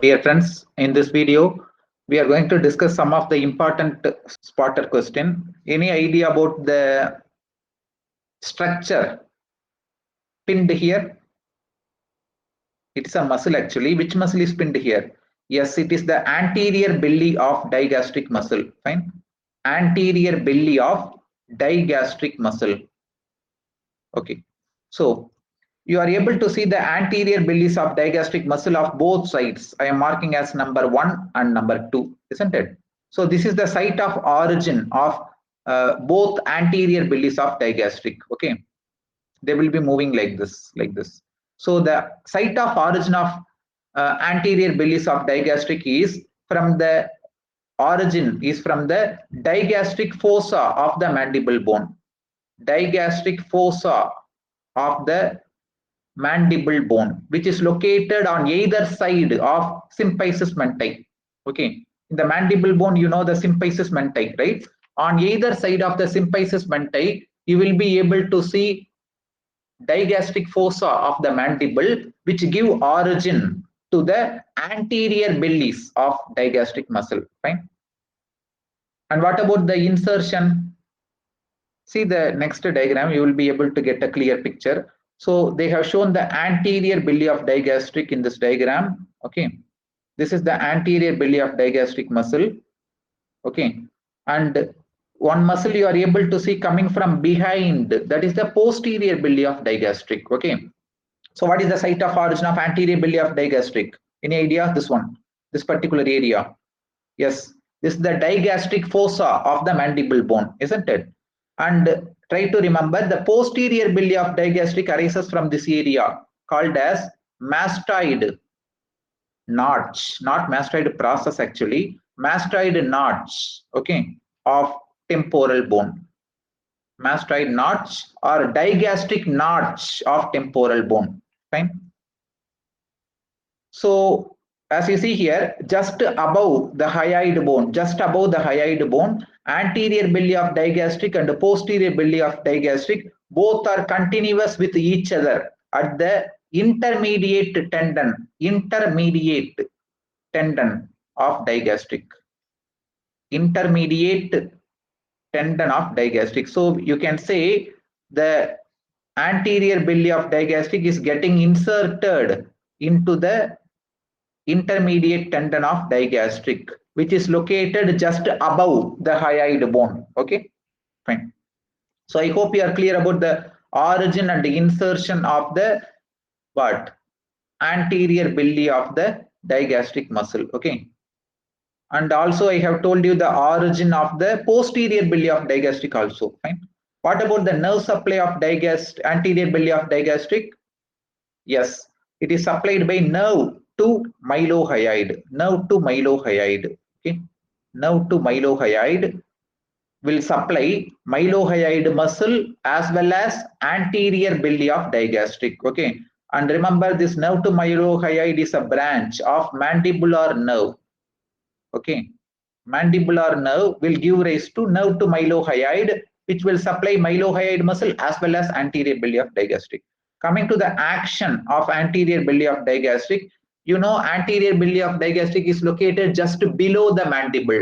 Dear friends, in this video, we are going to discuss some of the important spotter question. Any idea about the structure pinned here? It's a muscle actually. Which muscle is pinned here? Yes, it is the anterior belly of digastric muscle. Fine. Anterior belly of digastric muscle. Okay. So you are able to see the anterior bellies of digastric muscle of both sides. I am marking as number 1 and number 2, isn't it? So this is the site of origin of both anterior bellies of digastric. Okay, they will be moving like this, like this. So the site of origin of anterior bellies of digastric is from the digastric fossa of the mandible bone. Digastric fossa of the mandible bone, which is located on either side of symphysis mentae. Okay, in the mandible bone, you know the symphysis mentae, right? On either side of the symphysis mentae, you will be able to see digastric fossa of the mandible, which give origin to the anterior bellies of digastric muscle. Fine. And what about the insertion? See the next diagram, you will be able to get a clear picture. So they have shown the anterior belly of digastric in this diagram. Okay, this is the anterior belly of digastric muscle. Okay, and one muscle you are able to see coming from behind, that is the posterior belly of digastric. Okay, so what is the site of origin of anterior belly of digastric? Any idea? This one, this particular area. Yes, this is the digastric fossa of the mandible bone, isn't it? And try to remember the posterior belly of digastric arises from this area called as mastoid notch, not mastoid process actually, mastoid notch, okay, of temporal bone. Mastoid notch or digastric notch of temporal bone. Fine. So as you see here, just above the hyoid bone, anterior belly of digastric and posterior belly of digastric, both are continuous with each other at the intermediate tendon of digastric. Intermediate tendon of digastric. So you can say the anterior belly of digastric is getting inserted into the intermediate tendon of digastric, which is located just above the hyoid bone. Okay, fine. So I hope you are clear about the origin and the insertion of the what? Anterior belly of the digastric muscle. Okay, and also I have told you the origin of the posterior belly of digastric also. Fine. What about the nerve supply of anterior belly of digastric? Yes, it is supplied by nerve to mylohyoid. Okay, nerve to mylohyoid will supply mylohyoid muscle as well as anterior belly of digastric. Okay, and remember this nerve to mylohyoid is a branch of mandibular nerve. Okay, mandibular nerve will give rise to nerve to mylohyoid, which will supply mylohyoid muscle as well as anterior belly of digastric. Coming to the action of anterior belly of digastric, you know anterior belly of digastric is located just below the mandible,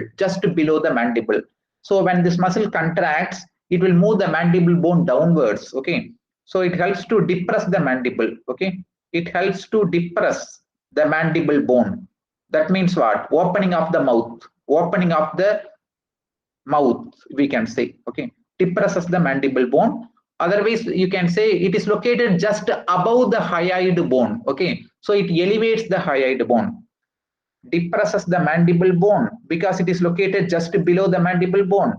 so when this muscle contracts, it will move the mandible bone downwards. Okay, so it helps to depress the mandible. Okay, it helps to depress the mandible bone. That means what? Opening of the mouth, we can say. Okay, depresses the mandible bone. Otherwise you can say it is located just above the hyoid bone. Okay, so it elevates the hyoid bone, depresses the mandible bone because it is located just below the mandible bone,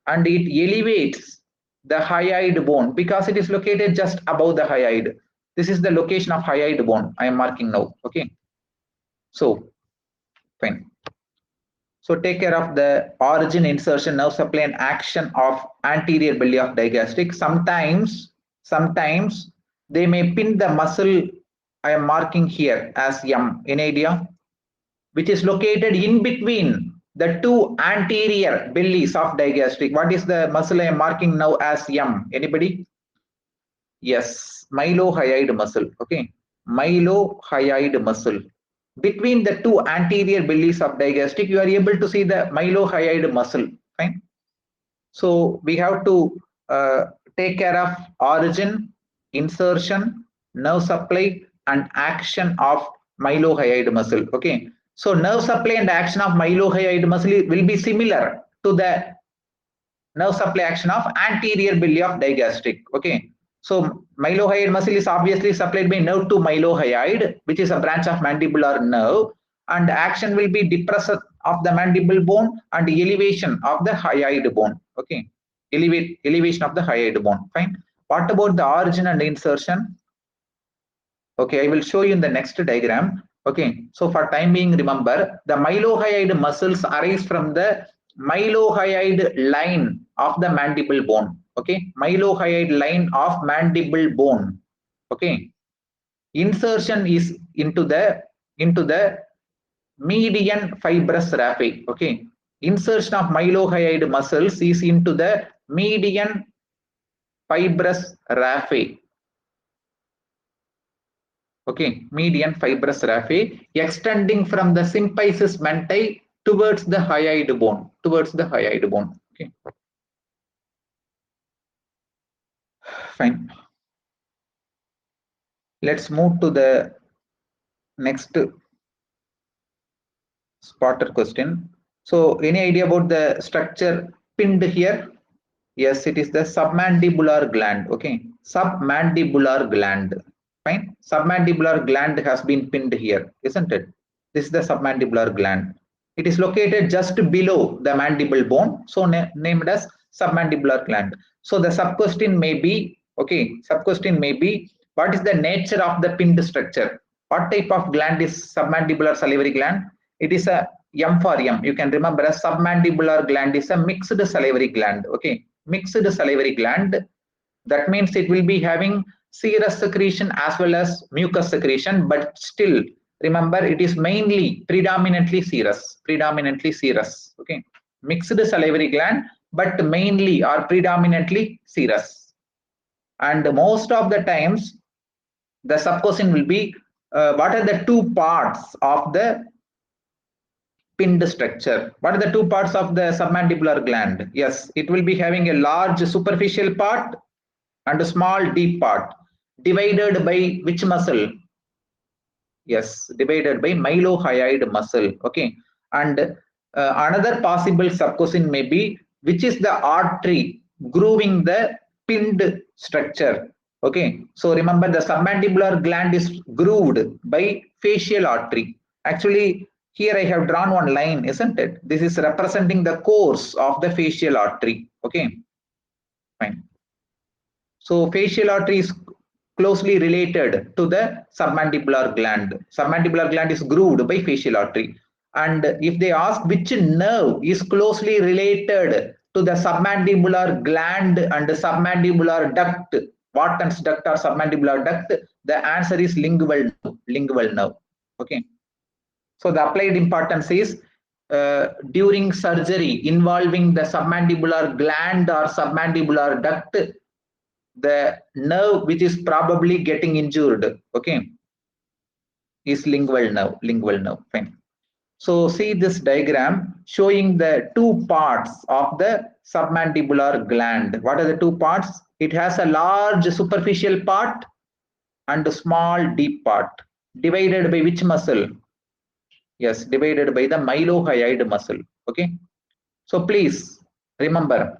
and it elevates the hyoid bone because it is located just above the hyoid. This is the location of hyoid bone I am marking now. Okay, so fine. So take care of the origin, insertion, nerve supply and action of anterior belly of digastric. Sometimes they may pin the muscle I am marking here as M. Any idea? Which is located in between the two anterior bellies of digastric. What is the muscle I am marking now as M? Anybody? Yes, mylohyoid muscle. Okay, mylohyoid muscle. between the two anterior bellies of digastric, you are able to see the mylohyoid muscle. Fine. So we have to take care of origin, insertion, nerve supply, and action of mylohyoid muscle. Okay. So nerve supply and action of mylohyoid muscle will be similar to the nerve supply action of anterior belly of digastric. Okay. So mylohyoid muscle is obviously supplied by nerve to mylohyoid, which is a branch of mandibular nerve, and action will be depressor of the mandible bone and elevation of the hyoid bone. Okay. Elevation of the hyoid bone. Fine. What about the origin and insertion? Okay, I will show you in the next diagram. Okay, so for time being, remember the mylohyoid muscles arise from the mylohyoid line of the mandible bone. Okay, mylohyoid line of mandible bone. Okay, insertion is into the median fibrous raphe. Okay, insertion of mylohyoid muscles is into the median fibrous raphe. Okay, median fibrous raphe extending from the symphysis mentae towards the hyoid bone, Okay, fine. Let's move to the next spotter question. So, any idea about the structure pinned here? Yes, it is the submandibular gland. Okay, submandibular gland. Fine. Submandibular gland has been pinned here, isn't it? This is the submandibular gland. It is located just below the mandible bone, so named as submandibular gland. So the sub-question may be, okay, sub-question may be, what is the nature of the pinned structure? What type of gland is submandibular salivary gland? It is a M for M. You can remember a submandibular gland is a mixed salivary gland. Okay, mixed salivary gland. That means it will be having serous secretion as well as mucus secretion, but still remember it is predominantly serous. Okay, mixed salivary gland, but mainly or predominantly serous. And most of the times the sub-question will be what are the two parts of the pinned structure? What are the two parts of the submandibular gland? Yes, it will be having a large superficial part and a small deep part, divided by which muscle? Yes, divided by mylohyoid muscle. Okay, and another possible sub-question may be, which is the artery grooving the pinned structure? Okay, so remember the submandibular gland is grooved by facial artery. Actually, here I have drawn one line, isn't it? This is representing the course of the facial artery. Okay, fine. So facial artery is closely related to the submandibular gland. Submandibular gland is grooved by facial artery. And if they ask which nerve is closely related to the submandibular gland and the submandibular duct, Wharton's duct or submandibular duct, the answer is lingual nerve. Okay. So the applied importance is during surgery involving the submandibular gland or submandibular duct, the nerve which is probably getting injured, okay, is lingual nerve. Fine. So see this diagram showing the two parts of the submandibular gland. What are the two parts? It has a large superficial part and a small deep part, divided by which muscle? Yes, divided by the mylohyoid muscle. Okay, so please remember,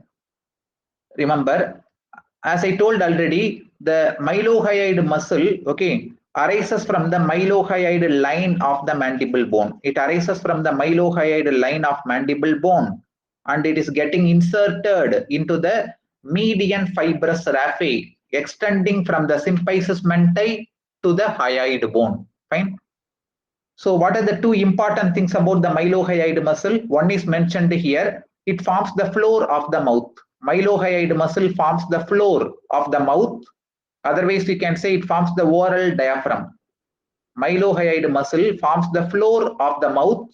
as I told already, the mylohyoid muscle, okay, arises from the mylohyoid line of the mandible bone. It arises from the mylohyoid line of mandible bone, and it is getting inserted into the median fibrous raphe, extending from the symphysis mentae to the hyoid bone. Fine. So what are the two important things about the mylohyoid muscle? One is mentioned here. It forms the floor of the mouth. Mylohyoid muscle forms the floor of the mouth. Otherwise, we can say it forms the oral diaphragm. Mylohyoid muscle forms the floor of the mouth,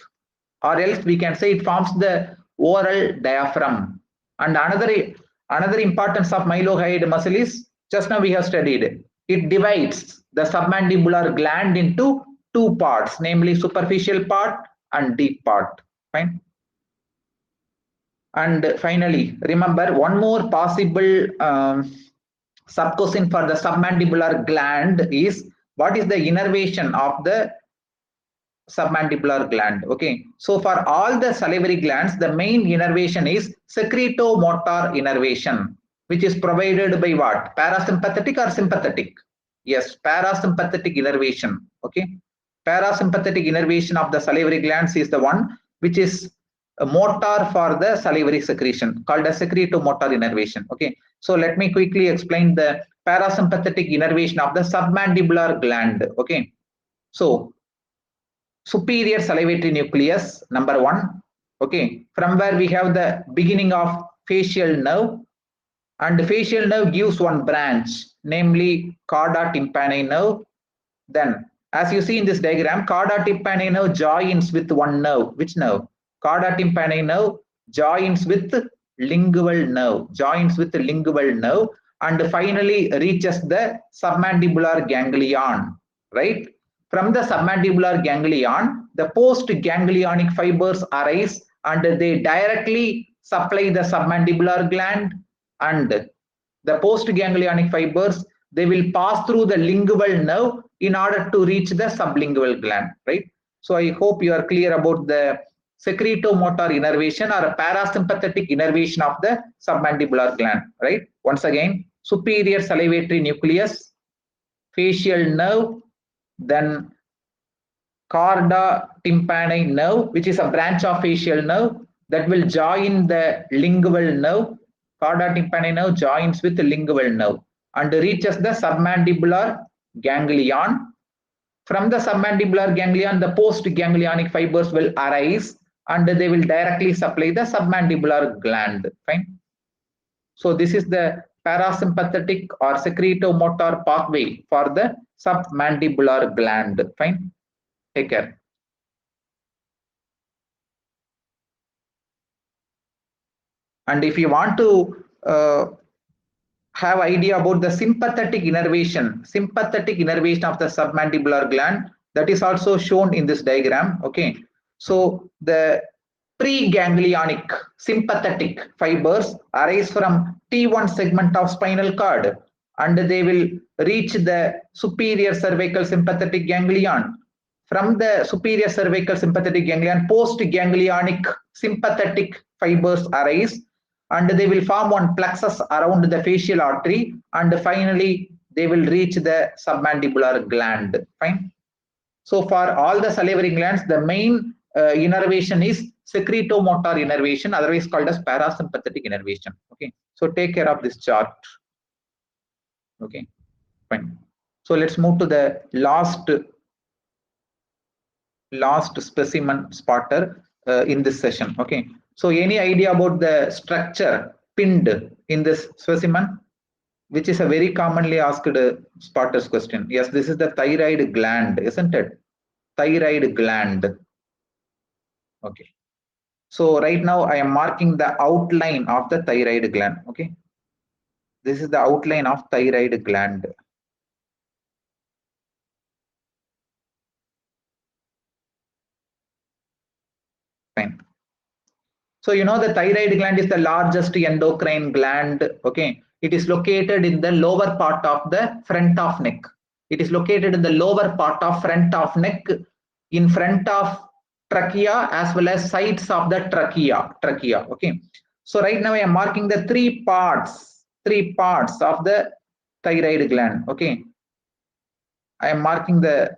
or else we can say it forms the oral diaphragm. And another importance of mylohyoid muscle is, just now we have studied, it divides the submandibular gland into two parts, namely superficial part and deep part. Fine. And finally, remember one more possible sub-question for the submandibular gland is what is the innervation of the submandibular gland. Okay, so for all the salivary glands, the main innervation is secretomotor innervation, which is provided by what? Parasympathetic or sympathetic? Yes, parasympathetic innervation. Okay, parasympathetic innervation of the salivary glands is the one which is a motor for the salivary secretion, called as secretomotor innervation. Okay, so let me quickly explain the parasympathetic innervation of the submandibular gland. Okay, so superior salivatory nucleus, number one. Okay, from where we have the beginning of facial nerve, and the facial nerve gives one branch, namely chorda tympani nerve. Then, as you see in this diagram, chorda tympani nerve joins with one nerve. Which nerve? Chorda tympani nerve joins with lingual nerve, and finally reaches the submandibular ganglion, right? From the submandibular ganglion, the post-ganglionic fibers arise and they directly supply the submandibular gland, and the post-ganglionic fibers, they will pass through the lingual nerve in order to reach the sublingual gland, right? So I hope you are clear about the secretomotor innervation or a parasympathetic innervation of the submandibular gland, right? Once again, superior salivatory nucleus, facial nerve, then chorda tympani nerve, which is a branch of facial nerve that will join the lingual nerve. Chorda tympani nerve joins with the lingual nerve and reaches the submandibular ganglion. From the submandibular ganglion, the post-ganglionic fibers will arise and they will directly supply the submandibular gland. Fine. So this is the parasympathetic or secretomotor pathway for the submandibular gland. Fine. Take care. And if you want to have idea about the sympathetic innervation of the submandibular gland, that is also shown in this diagram. Okay, so the preganglionic sympathetic fibers arise from T1 segment of spinal cord and they will reach the superior cervical sympathetic ganglion. From the superior cervical sympathetic ganglion, post-ganglionic sympathetic fibers arise and they will form one plexus around the facial artery, and finally they will reach the submandibular gland. Fine. So for all the salivary glands, the main innervation is secretomotor innervation, otherwise called as parasympathetic innervation. Okay, so take care of this chart. Okay, fine. So let's move to the last specimen spotter in this session. Okay, so any idea about the structure pinned in this specimen, which is a very commonly asked spotter's question? Yes, this is the thyroid gland, isn't it? Thyroid gland. Okay, so right now I am marking the outline of the thyroid gland. Okay, this is the outline of thyroid gland. Fine. So you know the thyroid gland is the largest endocrine gland. Okay, it is located in the lower part of the front of neck. It is located in the lower part of front of neck, in front of trachea as well as sides of the trachea. Okay, so right now I am marking the three parts of the thyroid gland. Okay, I am marking the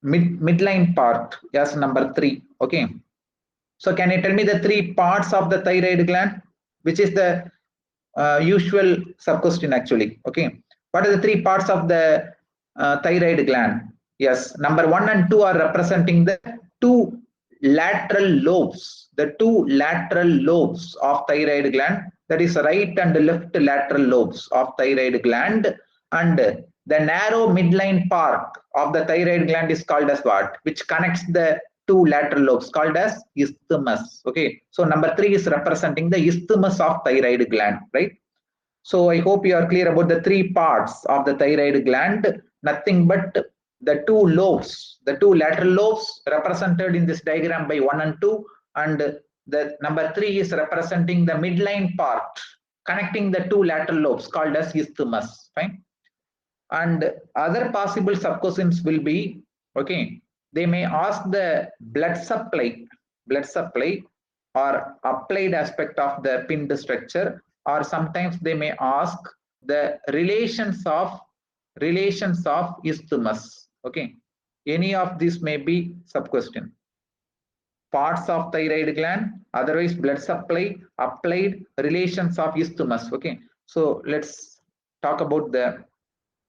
midline part as number 3. Okay, so can you tell me the three parts of the thyroid gland, which is the usual sub-question actually? Okay, what are the three parts of the thyroid gland? Yes, number 1 and 2 are representing the two lateral lobes, of thyroid gland, that is right and left lateral lobes of thyroid gland, and the narrow midline part of the thyroid gland is called as what? Which connects the two lateral lobes, called as isthmus. Okay, so number 3 is representing the isthmus of thyroid gland, right? So I hope you are clear about the three parts of the thyroid gland. Nothing but the two lobes, the two lateral lobes represented in this diagram by 1 and 2, and the number 3 is representing the midline part connecting the two lateral lobes called as isthmus. Fine. And other possible subquestions will be, okay, they may ask the blood supply or applied aspect of the pinned structure, or sometimes they may ask the relations of isthmus. Okay, any of these may be sub-question. Parts of thyroid gland, otherwise blood supply, applied, relations of isthmus. Okay, so let's talk about the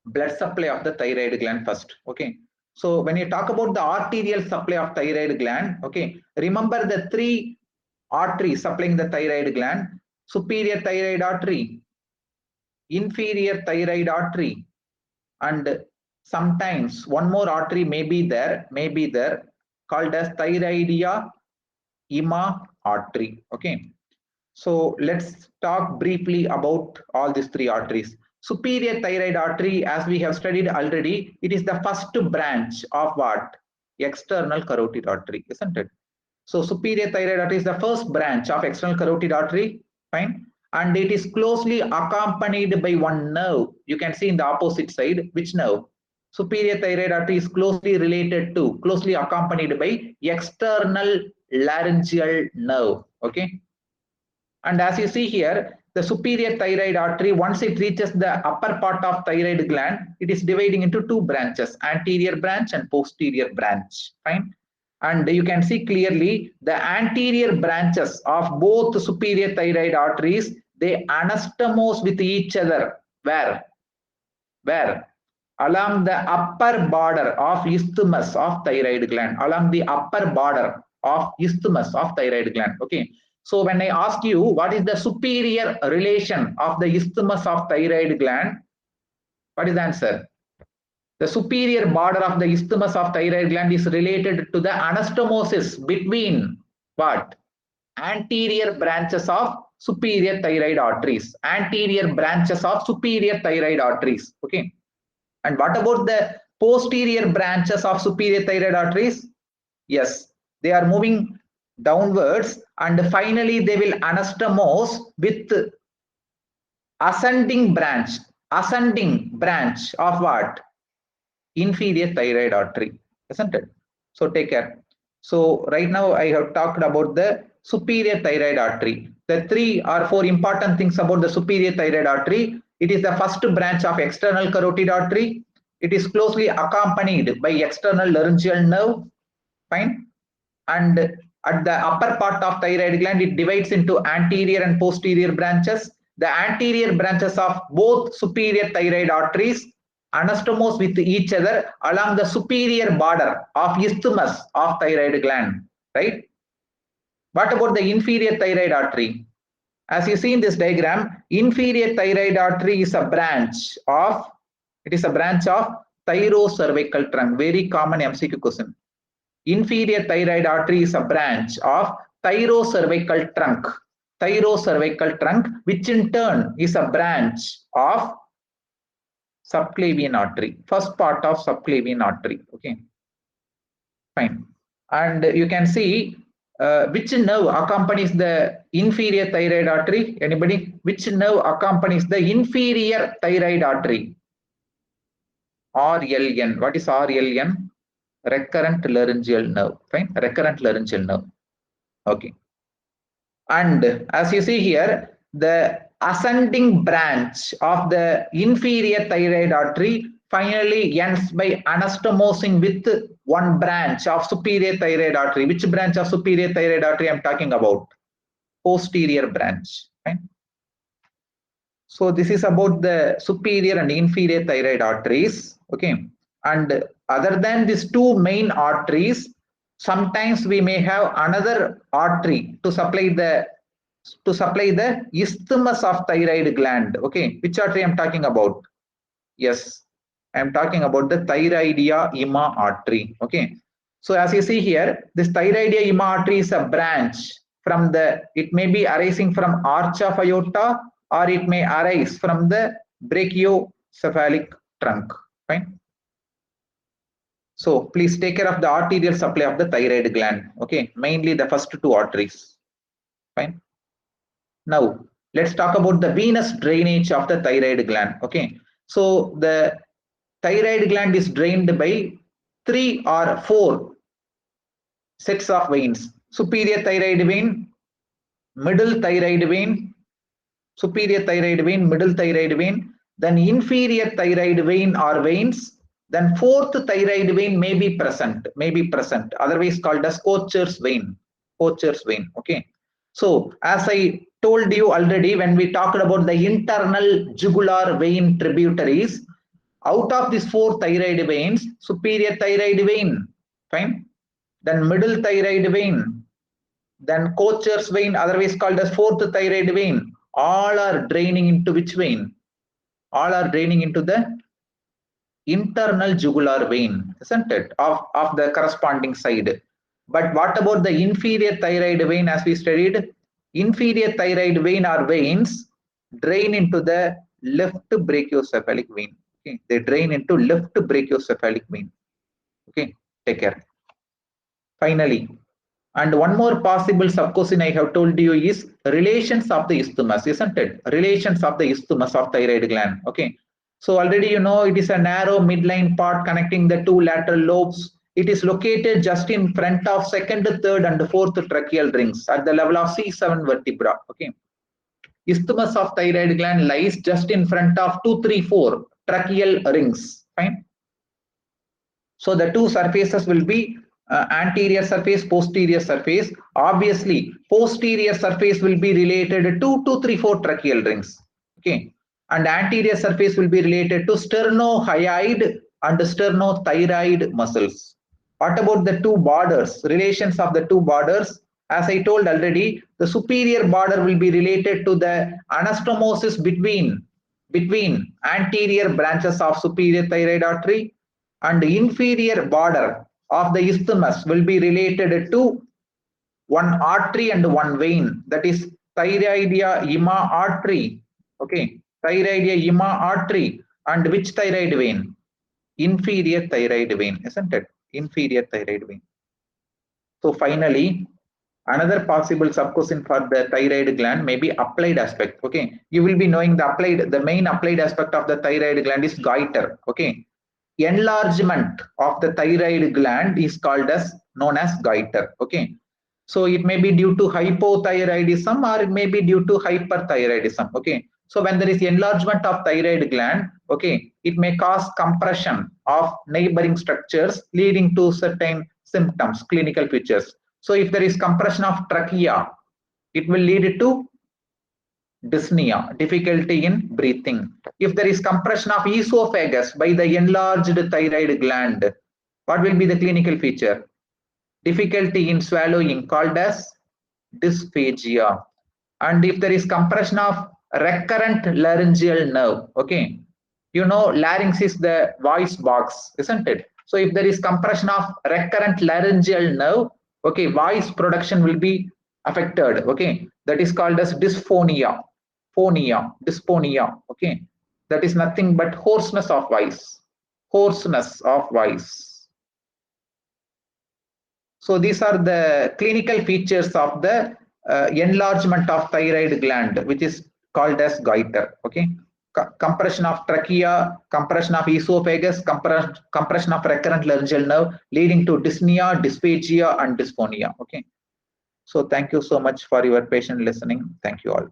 blood supply of the thyroid gland first. Okay, so when you talk about the arterial supply of thyroid gland, okay, remember the 3 arteries supplying the thyroid gland: superior thyroid artery, inferior thyroid artery, and sometimes one more artery may be there called as thyroidia ima artery. Okay, so let's talk briefly about all these 3 arteries. Superior thyroid artery, as we have studied already, it is the first branch of what? External carotid artery, isn't it? So superior thyroid artery is the first branch of external carotid artery. Fine. And it is closely accompanied by one nerve. You can see in the opposite side, which nerve? Superior thyroid artery is closely accompanied by external laryngeal nerve. Okay. And as you see here, the superior thyroid artery, once it reaches the upper part of thyroid gland, it is dividing into 2 branches, anterior branch and posterior branch. Fine. And you can see clearly the anterior branches of both superior thyroid arteries, they anastomose with each other. Where? Along the upper border of isthmus of thyroid gland. Along the upper border of isthmus of thyroid gland. Okay. So when I ask you what is the superior relation of the isthmus of thyroid gland, what is the answer? The superior border of the isthmus of thyroid gland is related to the anastomosis between what? Anterior branches of superior thyroid arteries. Anterior branches of superior thyroid arteries. Okay. And what about the posterior branches of superior thyroid arteries? Yes, they are moving downwards, and finally they will anastomose with ascending branch of what? Inferior thyroid artery, isn't it? So take care. So right now I have talked about the superior thyroid artery. The 3 or 4 important things about the superior thyroid artery. It is the first branch of external carotid artery. It is closely accompanied by external laryngeal nerve. Fine. And at the upper part of thyroid gland, it divides into anterior and posterior branches. The anterior branches of both superior thyroid arteries anastomose with each other along the superior border of isthmus of thyroid gland, right? What about the inferior thyroid artery? As you see in this diagram, inferior thyroid artery is a branch of thyrocervical trunk. Very common MCQ question. Inferior thyroid artery is a branch of thyrocervical trunk, which in turn is a branch of subclavian artery, first part of subclavian artery. Okay, fine. And you can see which nerve accompanies the inferior thyroid artery? Anybody? Which nerve accompanies the inferior thyroid artery? RLN. What is RLN? Recurrent laryngeal nerve. Fine. Recurrent laryngeal nerve. Okay. And as you see here, the ascending branch of the inferior thyroid artery finally ends by anastomosing with one branch of superior thyroid artery. Which branch of superior thyroid artery I'm talking about? Posterior branch. Right? So this is about the superior and inferior thyroid arteries. Okay. And other than these 2 main arteries, sometimes we may have another artery to supply the isthmus of thyroid gland. Okay, which artery I'm talking about? Yes, I'm talking about the thyroidia ima artery. Okay, so as you see here, this thyroidia ima artery is a branch from it may be arising from arch of aorta, or it may arise from the brachiocephalic trunk. Fine. So please take care of the arterial supply of the thyroid gland. Okay, mainly the first two arteries. Fine. Now let's talk about the venous drainage of the thyroid gland. Okay, so the thyroid gland is drained by 3 or 4 sets of veins: superior thyroid vein, middle thyroid vein, superior thyroid vein, middle thyroid vein, then inferior thyroid vein or veins, then fourth thyroid vein may be present, otherwise called as Kocher's vein. Okay. So as I told you already, when we talked about the internal jugular vein tributaries, out of these 4 thyroid veins, superior thyroid vein, fine, then middle thyroid vein, then Kocher's vein, otherwise called as fourth thyroid vein, all are draining into which vein? All are draining into the internal jugular vein, isn't it? Of the corresponding side. But what about the inferior thyroid vein? As we studied, inferior thyroid vein or veins drain into the left brachiocephalic vein. Okay, they drain into left brachiocephalic vein. Okay, take care. Finally, and one more possible subquestion I have told you is relations of the isthmus, isn't it? Relations of the isthmus of thyroid gland. Okay. So already you know it is a narrow midline part connecting the 2 lateral lobes. It is located just in front of second, third, and fourth tracheal rings at the level of C7 vertebra. Okay. Isthmus of thyroid gland lies just in front of 2, 3, 4 tracheal rings. Fine. So the two surfaces will be anterior surface, posterior surface. Obviously, posterior surface will be related to 2, 3, 4 tracheal rings. Okay, and anterior surface will be related to sternohyoid and sternothyroid muscles. What about the two borders? Relations of the two borders. As I told already, the superior border will be related to the anastomosis between anterior branches of superior thyroid artery, and the inferior border of the isthmus will be related to one artery and one vein, that is thyroidia ima artery. Okay, thyroidia ima artery, and which thyroid vein? Inferior thyroid vein, isn't it? Inferior thyroid vein. So finally, another possible subquestion for the thyroid gland may be applied aspect. Okay, you will be knowing the main applied aspect of the thyroid gland is goiter. Okay, enlargement of the thyroid gland is called as known as goiter. Okay, so it may be due to hypothyroidism or it may be due to hyperthyroidism. Okay, so when there is enlargement of thyroid gland, okay, it may cause compression of neighboring structures leading to certain symptoms, clinical features. So if there is compression of trachea, it will lead to dyspnea, difficulty in breathing. If there is compression of esophagus by the enlarged thyroid gland, what will be the clinical feature? Difficulty in swallowing, called as dysphagia. And if there is compression of recurrent laryngeal nerve, okay, you know larynx is the voice box, isn't it? So if there is compression of recurrent laryngeal nerve, okay, voice production will be affected. Okay, that is called as dysphonia. Dysphonia. Okay, that is nothing but hoarseness of voice. So these are the clinical features of the enlargement of thyroid gland, which is called as goiter. Okay, compression of trachea, compression of esophagus, compression of recurrent laryngeal nerve, leading to dyspnea, dysphagia, and dysphonia. Okay, so thank you so much for your patient listening. Thank you all.